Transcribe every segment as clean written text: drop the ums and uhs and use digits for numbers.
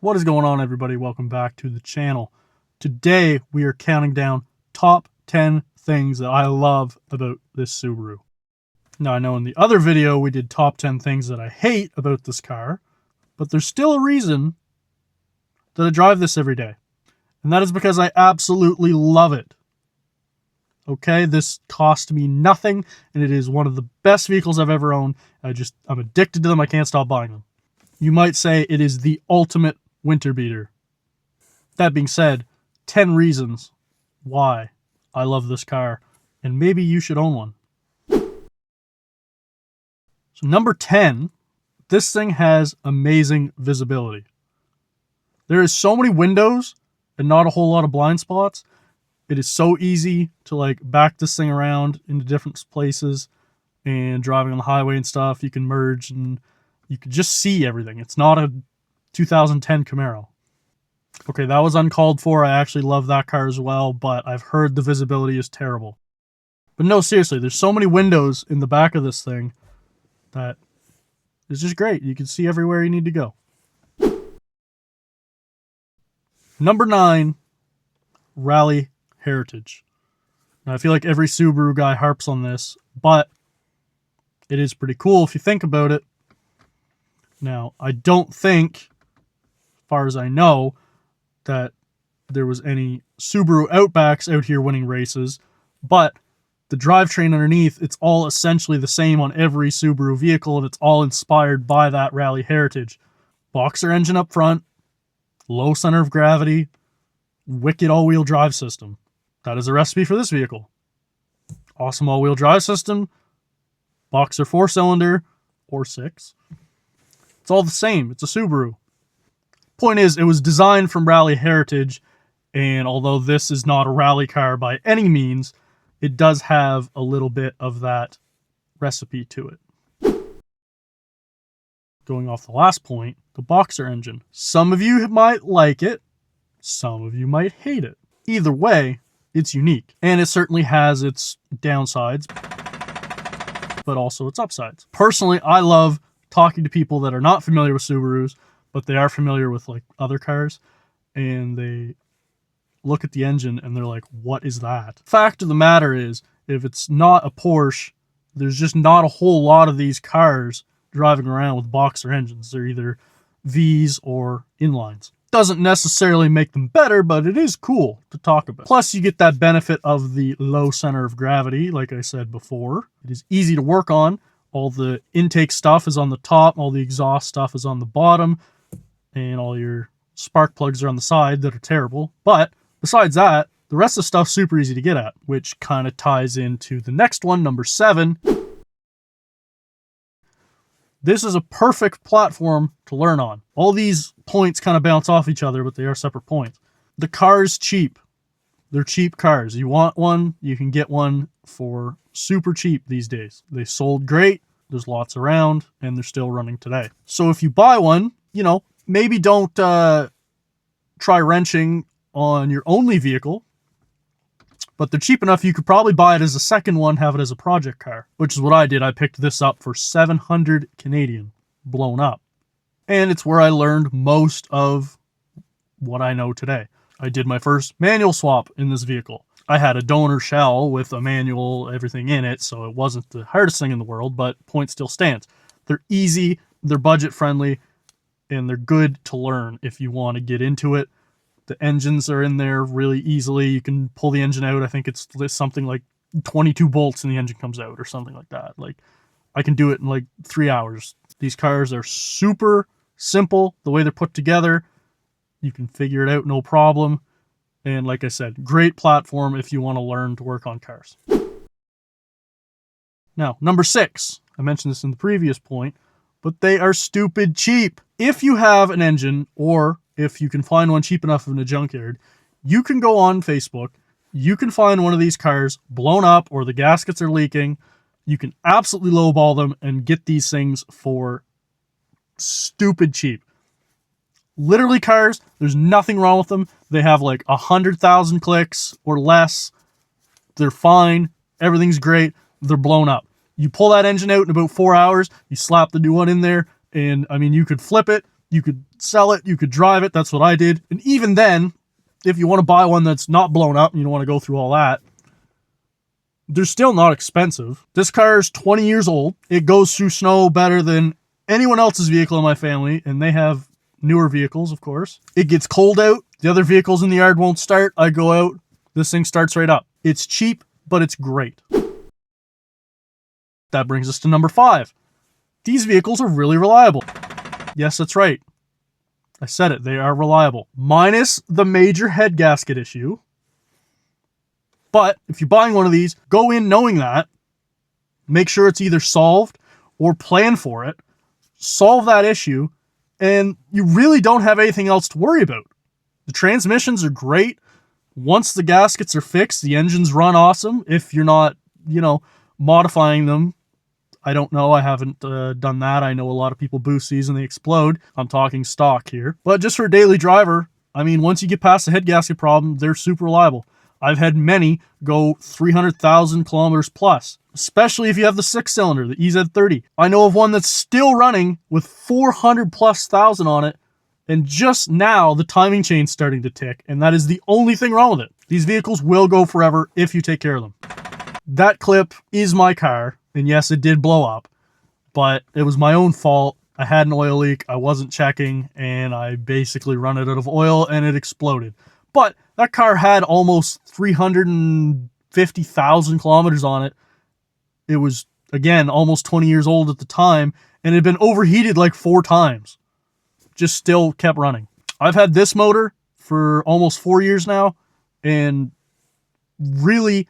What is going on, everybody? Welcome back to the channel. Today we are counting down top 10 things that I love about this Subaru. Now, I know in the other video we did top 10 things that I hate about this car, but there's still a reason that I drive this every day. And that is because I absolutely love it. Okay, this cost me nothing, and it is one of the best vehicles I've ever owned. I'm addicted to them. I can't stop buying them. You might say it is the ultimate winter beater. That being said, 10 reasons why I love this car, and maybe you should own one. So number 10, this thing has amazing visibility. There is so many windows and not a whole lot of blind spots. It is so easy to back this thing around into different places, and driving on the highway and stuff, you can merge and you can just see everything. It's not a 2010 Camaro. Okay, that was uncalled for. I actually love that car as well, but I've heard the visibility is terrible. But no, seriously, there's so many windows in the back of this thing that it's just great. You can see everywhere you need to go. Number 9, Rally Heritage. Now, I feel like every Subaru guy harps on this, but it is pretty cool if you think about it. Now, I don't think, as far as I know, that there was any Subaru Outbacks out here winning races, but the drivetrain underneath, it's all essentially the same on every Subaru vehicle, and it's all inspired by that Rally Heritage. Boxer engine up front, low center of gravity, wicked all-wheel drive system. That is a recipe for this vehicle. Awesome all-wheel drive system, Boxer 4-cylinder, or 6. It's all the same. It's a Subaru. Point is, it was designed from Rally Heritage, and although this is not a rally car by any means, it does have a little bit of that recipe to it. Going off the last point, the Boxer engine. Some of you might like it, some of you might hate it. Either way, it's unique, and it certainly has its downsides, but also its upsides. Personally, I love talking to people that are not familiar with Subarus, but they are familiar with other cars, and they look at the engine and they're like, what is that? Fact of the matter is, if it's not a Porsche, there's just not a whole lot of these cars driving around with Boxer engines. They're either Vs or inlines. Doesn't necessarily make them better, but it is cool to talk about. Plus, you get that benefit of the low center of gravity, like I said before. It is easy to work on. All the intake stuff is on the top, all the exhaust stuff is on the bottom, and all your spark plugs are on the side that are terrible. But besides that, the rest of the stuff's super easy to get at, which kind of ties into the next one, number 7. This is a perfect platform to learn on. All these points kind of bounce off each other, but they are separate points. The car's cheap. They're cheap cars. You want one, you can get one for super cheap these days. They sold great, there's lots around, and they're still running today. So if you buy one, maybe don't try wrenching on your only vehicle, but they're cheap enough you could probably buy it as a second one, have it as a project car, which is what I did. I picked this up for 700 Canadian, blown up. And it's where I learned most of what I know today. I did my first manual swap in this vehicle. I had a donor shell with a manual, everything in it, so it wasn't the hardest thing in the world, but point still stands. They're easy, they're budget friendly, and they're good to learn if you want to get into it. The engines are in there really easily. You can pull the engine out. I think it's something like 22 bolts and the engine comes out or something like that. I can do it in 3 hours. These cars are super simple. The way they're put together, you can figure it out no problem. And like I said, great platform if you want to learn to work on cars. Now, number 6. I mentioned this in the previous point, but they are stupid cheap. If you have an engine, or if you can find one cheap enough in a junkyard, you can go on Facebook, you can find one of these cars blown up or the gaskets are leaking. You can absolutely lowball them and get these things for stupid cheap. Literally cars, there's nothing wrong with them. They have 100,000 clicks or less. They're fine. Everything's great. They're blown up. You pull that engine out in about 4 hours, you slap the new one in there, and you could flip it, You could sell it, you could drive it. That's what I did. And even then, if you want to buy one that's not blown up and you don't want to go through all that, they're still not expensive. This car is 20 years old. It goes through snow better than anyone else's vehicle in my family, and they have newer vehicles, of course. It gets cold out. The other vehicles in the yard won't start. I go out. This thing starts right up. It's cheap, but it's great. That brings us to number 5. These vehicles are really reliable. Yes, that's right. I said it. They are reliable. Minus the major head gasket issue. But if you're buying one of these, go in knowing that. Make sure it's either solved or plan for it. Solve that issue, and you really don't have anything else to worry about. The transmissions are great. Once the gaskets are fixed, the engines run awesome. If you're not, modifying them. I don't know. I haven't done that. I know a lot of people boost these and they explode. I'm talking stock here. But just for a daily driver, I mean, once you get past the head gasket problem, they're super reliable. I've had many go 300,000 kilometers plus, especially if you have the 6-cylinder, the EZ30. I know of one that's still running with 400 plus thousand on it, and just now the timing chain's starting to tick, and that is the only thing wrong with it. These vehicles will go forever if you take care of them. That clip is my car, and yes, it did blow up, but it was my own fault. I had an oil leak, I wasn't checking, and I basically run it out of oil, and it exploded. But that car had almost 350,000 kilometers on it. It was, again, almost 20 years old at the time, and it had been overheated like 4 times. Just still kept running. I've had this motor for almost 4 years now, and really,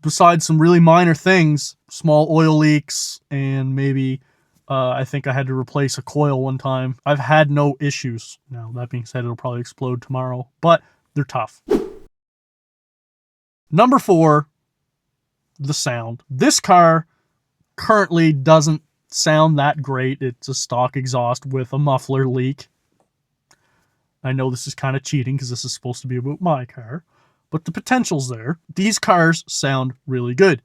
besides some really minor things, small oil leaks, and maybe I think I had to replace a coil one time, I've had no issues. Now, that being said, it'll probably explode tomorrow, but they're tough. Number 4, the sound. This car currently doesn't sound that great. It's a stock exhaust with a muffler leak. I know this is kind of cheating because this is supposed to be about my car, but the potential's there. These cars sound really good.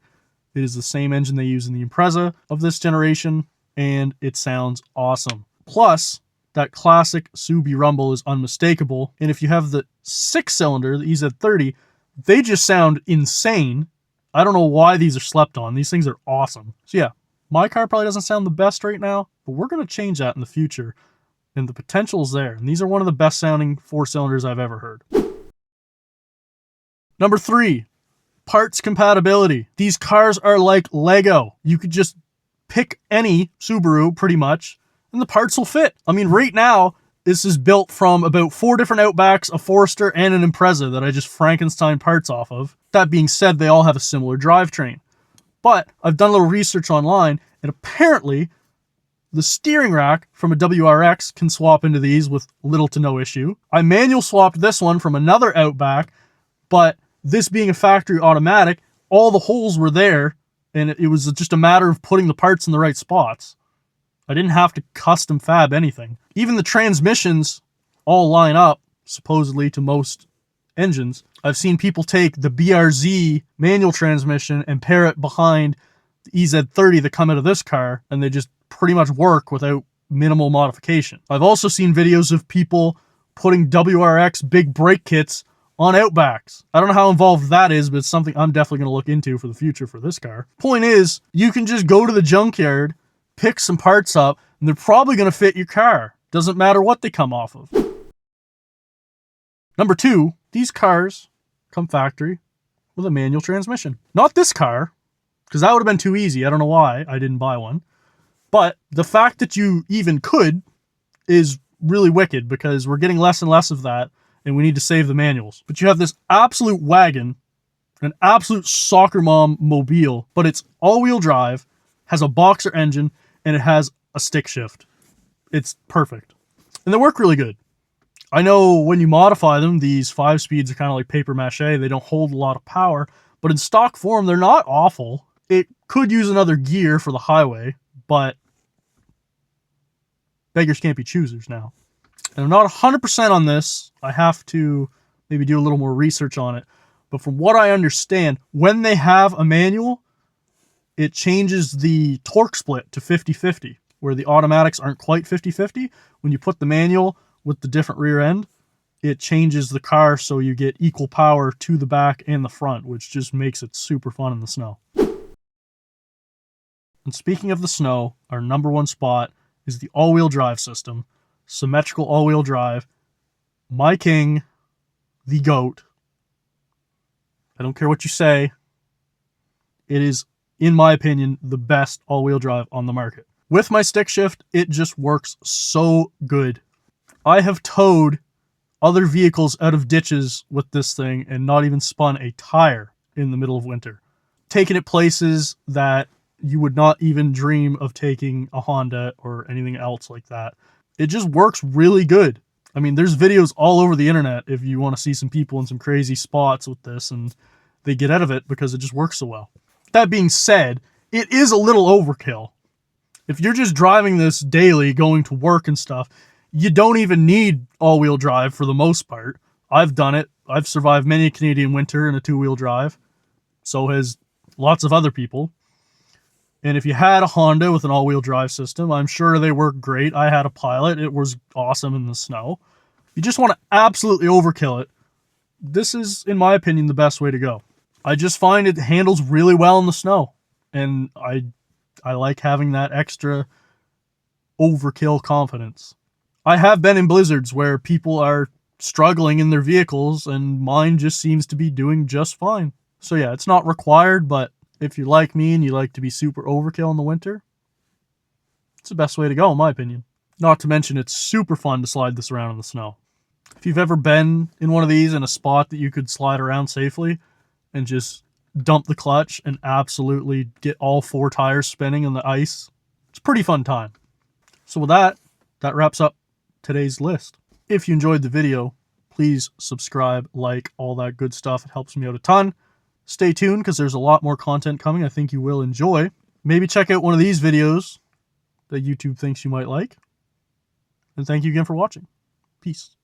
It is the same engine they use in the Impreza of this generation, and it sounds awesome. Plus, that classic Subi rumble is unmistakable, and if you have the 6-cylinder, the EZ30, they just sound insane. I don't know why these are slept on. These things are awesome. So yeah, my car probably doesn't sound the best right now, but we're going to change that in the future, and the potential is there. And these are one of the best sounding 4-cylinders I've ever heard. Number 3, parts compatibility. These cars are like Lego. You could just pick any Subaru pretty much, and the parts will fit. I mean, right now, this is built from about 4 different Outbacks, a Forester, and an Impreza that I just Frankenstein parts off of. That being said, they all have a similar drivetrain. But I've done a little research online, and apparently the steering rack from a WRX can swap into these with little to no issue. I manual swapped this one from another Outback, but this being a factory automatic, all the holes were there, and it was just a matter of putting the parts in the right spots. I didn't have to custom fab anything. Even the transmissions all line up, supposedly, to most engines. I've seen people take the BRZ manual transmission and pair it behind the EZ30 that come out of this car, and they just pretty much work without minimal modification. I've also seen videos of people putting WRX big brake kits on Outbacks. I don't know how involved that is, but it's something I'm definitely going to look into for the future for this car. Point is, you can just go to the junkyard, pick some parts up, and they're probably going to fit your car. Doesn't matter what they come off of. Number 2, these cars come factory with a manual transmission. Not this car, because that would have been too easy. I don't know why I didn't buy one. But the fact that you even could is really wicked, because we're getting less and less of that, and we need to save the manuals. But you have this absolute wagon, an absolute soccer mom mobile, but it's all-wheel drive, has a boxer engine, and it has a stick shift. It's perfect. And they work really good. I know when you modify them, these 5-speeds are kind of like paper mache. They don't hold a lot of power, but in stock form, they're not awful. It could use another gear for the highway, but beggars can't be choosers now. And I'm not 100% on this. I have to maybe do a little more research on it. But from what I understand, when they have a manual, it changes the torque split to 50-50. where the automatics aren't quite 50-50. When you put the manual with the different rear end, it changes the car so you get equal power to the back and the front, which just makes it super fun in the snow. And speaking of the snow, our number one spot is the all-wheel drive system. Symmetrical all-wheel drive. My king, the GOAT. I don't care what you say. It is, in my opinion, the best all-wheel drive on the market. With my stick shift, it just works so good. I have towed other vehicles out of ditches with this thing and not even spun a tire in the middle of winter. Taken it places that you would not even dream of taking a Honda or anything else like that. It just works really good. I mean, there's videos all over the internet if you want to see some people in some crazy spots with this and they get out of it because it just works so well. That being said, it is a little overkill. If you're just driving this daily, going to work and stuff, you don't even need all-wheel drive for the most part. I've done it. I've survived many a Canadian winter in a two-wheel drive. So has lots of other people. And if you had a Honda with an all-wheel drive system, I'm sure they work great. I had a Pilot. It was awesome in the snow. You just want to absolutely overkill it. This is, in my opinion, the best way to go. I just find it handles really well in the snow. And I like having that extra overkill confidence. I have been in blizzards where people are struggling in their vehicles and mine just seems to be doing just fine. So yeah, it's not required, but if you're like me and you like to be super overkill in the winter, it's the best way to go, in my opinion. Not to mention, it's super fun to slide this around in the snow. If you've ever been in one of these in a spot that you could slide around safely and just dump the clutch and absolutely get all four tires spinning in the ice, it's a pretty fun time. So with that wraps up today's list. If you enjoyed the video, please subscribe, like, all that good stuff. It helps me out a ton. Stay tuned because there's a lot more content coming I think you will enjoy. Maybe check out one of these videos that YouTube thinks you might like. And thank you again for watching. Peace.